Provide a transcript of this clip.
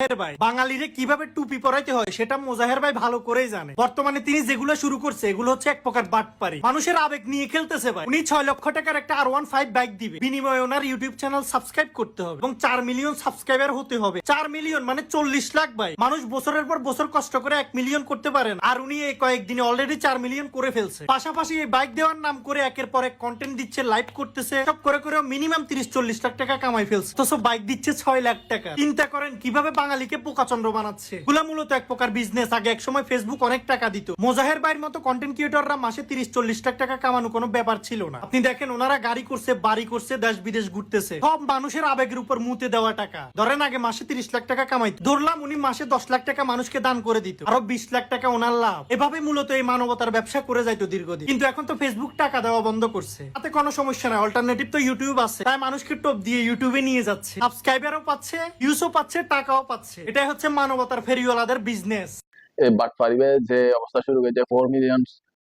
মোজাহের ভাই বাঙালিরে কিভাবে টুপি পরাইতে হয় সেটা মোজাহের ভাই ভালো করেই জানে। বর্তমানে তিনি যেগুলো শুরু করছে এগুলো হচ্ছে এক প্রকার বাটপারি, মানুষের আবেগ নিয়ে খেলতেছে ভাই। উনি 6 লক্ষ টাকার একটা R15 বাইক দিবে, বিনিময়ে ওনার ইউটিউব চ্যানেল সাবস্ক্রাইব করতে হবে এবং 4 মিলিয়ন সাবস্ক্রাইবার হতে হবে। 4 মিলিয়ন মানে 40 লাখ ভাই। মানুষ বছরের পর বছর কষ্ট করে 1 মিলিয়ন করতে পারেন, আর উনি এই কয়েকদিনে অলরেডি 4 মিলিয়ন করে ফেলছে। পাশাপাশি এই বাইক দেওয়ার নাম করে একের পর এক কন্টেন্ট দিচ্ছে, লাইভ করতেছে, সব করে করে মিনিমাম 30-40 লাখ টাকা কামাই ফেলছে। তো বাইক দিচ্ছে 6 লাখ টাকা। চিন্তা করেন কিভাবে বাঙালিকে পোকাচন্দ্র বানাচ্ছে। এগুলা মূলত এক প্রকার বিজনেস। আগে এক সময় ফেসবুক অনেক টাকা দিত, মোজাহের ভাইয়ের মতো কন্টেন্ট ক্রিয়েটররা মাসে 30-40 লাখ টাকা কামানো কোনো ব্যাপার ছিল না। আপনি দেখেন ওনারা গাড়ি করছে, বাড়ি করছে, দেশ বিদেশ ঘুরতেছে, সব মানুষের আবেগের উপর মুতে দেওয়া টাকা। ধরেন আগে মাসে 30 লাখ টাকা কামাইতো, ধরলাম উনি মাসে 10 লাখ টাকা মানুষকে দান করে দিত, আরো 20 লাখ টাকা ওনার লাভ। এভাবে মূলত এই মানবতার ব্যবসা করে যাইতো দীর্ঘদিন। কিন্তু এখন তো ফেসবুক টাকা দেওয়া বন্ধ করছে, তাতে কোনো সমস্যা নাই, অল্টারনেটিভ তো ইউটিউব আছে। তাই মানুষকে টপ দিয়ে ইউটিউবে নিয়ে যাচ্ছে, সাবস্ক্রাইবারও পাচ্ছে, ভিউসও পাচ্ছে, টাকাও পাচ্ছে। এটাই হচ্ছে মানবতার ফেরিওয়ালাদের বিজনেস। এই বাটপাড়িবে যে অবস্থা শুরু হয়েছে 4 মিলিয়ন